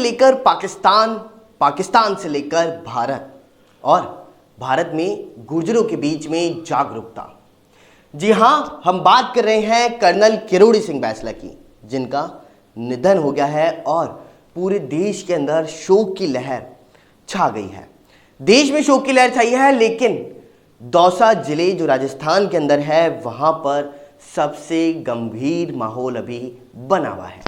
लेकर पाकिस्तान, पाकिस्तान से लेकर भारत और भारत में गुर्जरों के बीच में जागरूकता। जी हां, हम बात कर रहे हैं कर्नल किरोड़ी सिंह बैंसला की, जिनका निधन हो गया है और पूरे देश के अंदर शोक की लहर छा गई है। देश में शोक की लहर छाई है, लेकिन दौसा जिले जो राजस्थान के अंदर है, वहां पर सबसे गंभीर माहौल अभी बना हुआ है।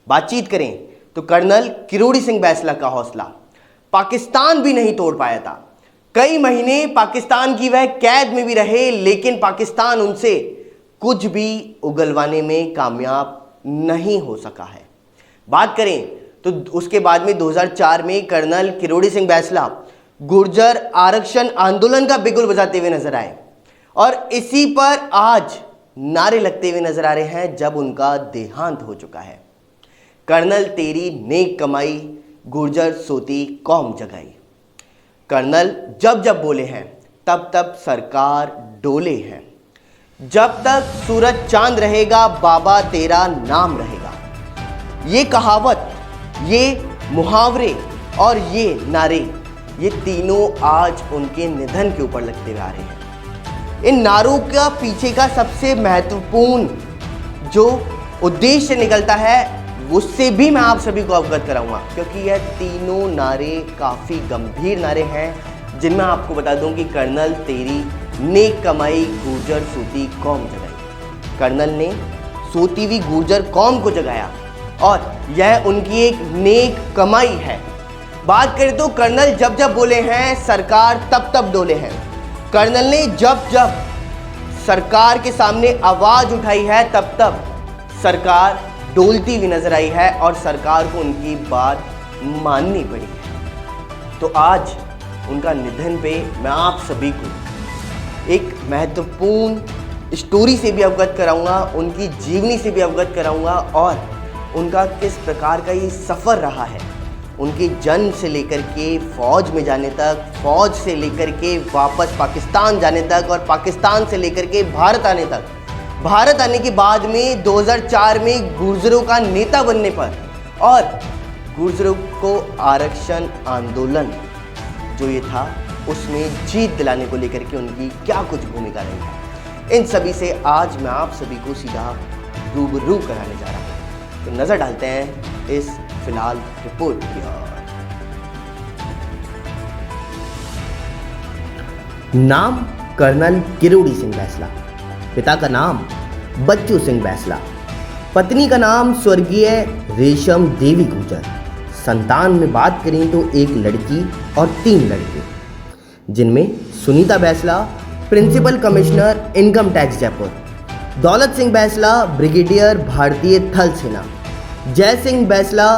बातचीत करें तो कर्नल किरोड़ी सिंह बैंसला का हौसला पाकिस्तान भी नहीं तोड़ पाया था। कई महीने पाकिस्तान की वह कैद में भी रहे, लेकिन पाकिस्तान उनसे कुछ भी उगलवाने में कामयाब नहीं हो सका है। बात करें तो उसके बाद में 2004 में कर्नल किरोड़ी सिंह बैंसला गुर्जर आरक्षण आंदोलन का बिगुल बजाते हुए नजर आए और इसी पर आज नारे लगते हुए नजर आ रहे हैं जब उनका देहांत हो चुका है। कर्नल तेरी नेक कमाई, गुर्जर सोती कौम जगाई। कर्नल जब जब बोले हैं तब तब सरकार डोले हैं। जब तक सूरज चांद रहेगा बाबा तेरा नाम रहेगा। ये कहावत, ये मुहावरे और ये नारे, ये तीनों आज उनके निधन के ऊपर लगते हुए आ रहे हैं। इन नारों का पीछे का सबसे महत्वपूर्ण जो उद्देश्य निकलता है, उससे भी मैं आप सभी को अवगत कराऊंगा, क्योंकि यह तीनों नारे काफ़ी गंभीर नारे हैं, जिनमें आपको बता दूं कि कर्नल तेरी नेक कमाई, गुर्जर सोती कौम जगाई। कर्नल ने सोती हुई गुर्जर कौम को जगाया और यह उनकी एक नेक कमाई है। बात करें तो कर्नल जब जब बोले हैं सरकार तब तब डोले हैं। कर्नल ने जब जब सरकार के सामने आवाज उठाई है तब तब सरकार डोलती हुई नजर आई है और सरकार को उनकी बात माननी पड़ी है। तो आज उनका निधन पे मैं आप सभी को एक महत्वपूर्ण स्टोरी से भी अवगत कराऊंगा, उनकी जीवनी से भी अवगत कराऊंगा और उनका किस प्रकार का ये सफ़र रहा है, उनके जन्म से लेकर के फ़ौज में जाने तक, फ़ौज से लेकर के वापस पाकिस्तान जाने तक और पाकिस्तान से लेकर के भारत आने तक। भारत आने के बाद में 2004 में गुर्जरों का नेता बनने पर और गुर्जरों को आरक्षण आंदोलन जो ये था उसमें जीत दिलाने को लेकर के उनकी क्या कुछ भूमिका रही है, इन सभी से आज मैं आप सभी को सीधा रूबरू कराने जा रहा हूँ। तो नज़र डालते हैं इस फिलहाल रिपोर्ट की ओर। नाम कर्नल किरोड़ी सिंह बैंसला, पिता का नाम बच्चू सिंह बैंसला, पत्नी का नाम स्वर्गीय रेशम देवी गुर्जर। संतान में बात करें तो एक लड़की और 3 लड़के, जिनमें Sunita Bainsla principal commissioner income tax Jaipur, Daulat Singh Bainsla brigadier भारतीय थल सेना, जय सिंह बैंसला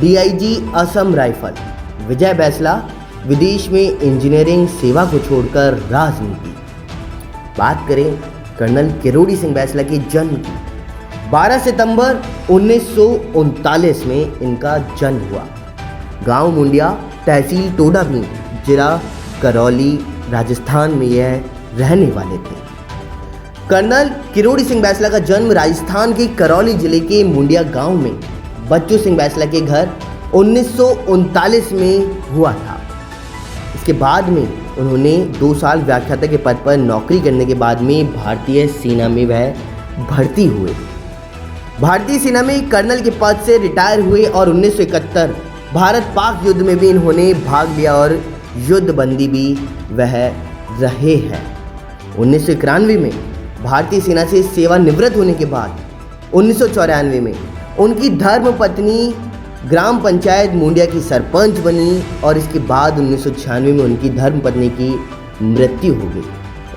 डीआईजी असम राइफल, विजय बैंसला विदेश में इंजीनियरिंग सेवा को छोड़कर राजनीति। बात करें कर्नल किरोड़ी सिंह बैंसला के जन्म की, 12 सितंबर 1939 में इनका जन्म हुआ। गांव मुंडिया, तहसील टोडाभीम, जिला करौली, राजस्थान में यह रहने वाले थे। कर्नल किरोड़ी सिंह बैंसला का जन्म राजस्थान के करौली जिले के मुंडिया गांव में बच्चू सिंह बैंसला के घर 1939 में हुआ था। इसके बाद में उन्होंने 2 साल व्याख्याता के पद पर नौकरी करने के बाद में भारतीय सेना में वह भर्ती हुए। भारतीय सेना में कर्नल के पद से रिटायर हुए और 1971 भारत पाक युद्ध में भी इन्होंने भाग लिया और युद्ध बंदी भी वह रहे हैं। 1991 में भारतीय सेना से सेवानिवृत्त होने के बाद 1994 में उनकी धर्म पत्नी ग्राम पंचायत मुंडिया की सरपंच बनी और इसके बाद 1996 में उनकी धर्म पत्नी की मृत्यु हो गई।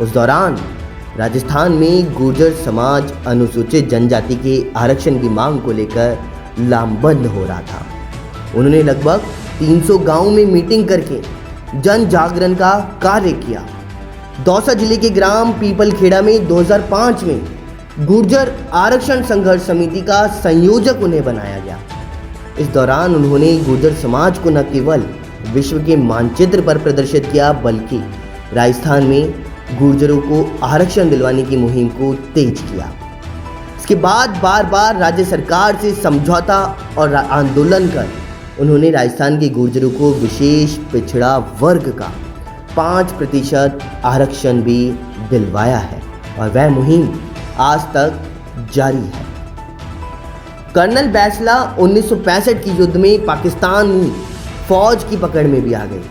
उस दौरान राजस्थान में गुर्जर समाज अनुसूचित जनजाति के आरक्षण की मांग को लेकर लामबंद हो रहा था। उन्होंने लगभग 300 गांवों में मीटिंग करके जन जागरण का कार्य किया। दौसा जिले के ग्राम पीपलखेड़ा में 2005 में गुर्जर आरक्षण संघर्ष समिति का संयोजक उन्हें बनाया गया। इस दौरान उन्होंने गुर्जर समाज को न केवल विश्व के मानचित्र पर प्रदर्शित किया, बल्कि राजस्थान में गुर्जरों को आरक्षण दिलवाने की मुहिम को तेज किया। इसके बाद बार बार राज्य सरकार से समझौता और आंदोलन कर उन्होंने राजस्थान के गुर्जरों को विशेष पिछड़ा वर्ग का 5% आरक्षण भी दिलवाया है और वह मुहिम आज तक जारी है। कर्नल बैसला 1965 के युद्ध में पाकिस्तानी फौज की पकड़ में भी आ गए।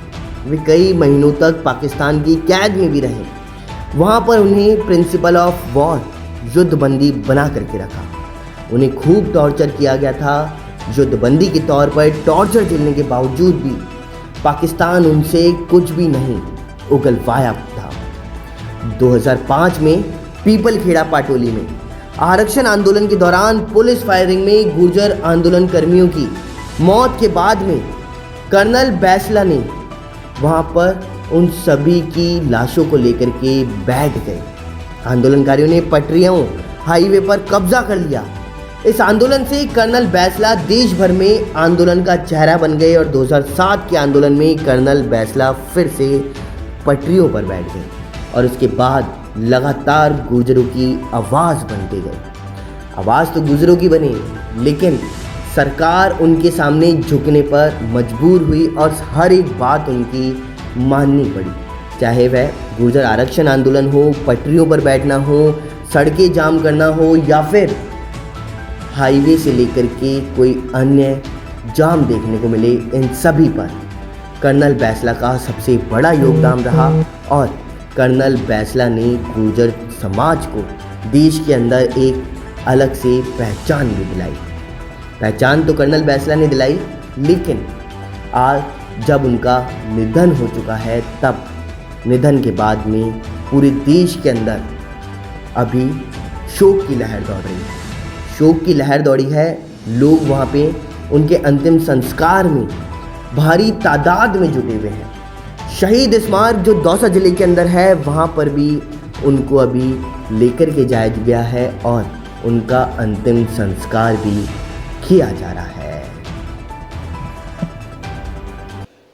वे कई महीनों तक पाकिस्तान की कैद में भी रहे। वहाँ पर उन्हें प्रिंसिपल ऑफ वॉर युद्धबंदी बना करके रखा। उन्हें खूब टॉर्चर किया गया था। युद्धबंदी के तौर पर टॉर्चर झेलने के बावजूद भी पाकिस्तान उनसे कुछ भी नहीं उगलवाया था। 2005 में पीपल खेड़ा पाटोली में आरक्षण आंदोलन के दौरान पुलिस फायरिंग में गुर्जर आंदोलन कर्मियों की मौत के बाद में कर्नल बैसला ने वहां पर उन सभी की लाशों को लेकर के बैठ गए। आंदोलनकारियों ने पटरियों हाईवे पर कब्जा कर लिया। इस आंदोलन से कर्नल बैसला देश भर में आंदोलन का चेहरा बन गए और 2007 के आंदोलन में कर्नल बैसला फिर से पटरियों पर बैठ गए और उसके बाद लगातार गुर्जरों की आवाज़ बनते गए। आवाज़ तो गुर्जरों की बनी, लेकिन सरकार उनके सामने झुकने पर मजबूर हुई और हर एक बात उनकी माननी पड़ी, चाहे वह गुर्जर आरक्षण आंदोलन हो, पटरियों पर बैठना हो, सड़कें जाम करना हो या फिर हाईवे से लेकर के कोई अन्य जाम देखने को मिले। इन सभी पर कर्नल बैसला का सबसे बड़ा योगदान रहा और कर्नल बैसला ने गुर्जर समाज को देश के अंदर एक अलग से पहचान भी दिलाई। पहचान तो कर्नल बैसला ने दिलाई, लेकिन आज जब उनका निधन हो चुका है, तब निधन के बाद में पूरे देश के अंदर अभी शोक की लहर दौड़ रही है। शोक की लहर दौड़ी है। लोग वहाँ पे उनके अंतिम संस्कार में भारी तादाद में जुटे हुए हैं। शहीद स्मारक जो दौसा जिले के अंदर है, वहाँ पर भी उनको अभी लेकर के जाया गया है और उनका अंतिम संस्कार भी किया जा रहा है।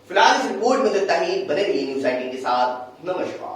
फिलहाल इस रिपोर्ट में तो इतना ही। बने रहिए न्यूज़ 18 के साथ। नमस्कार।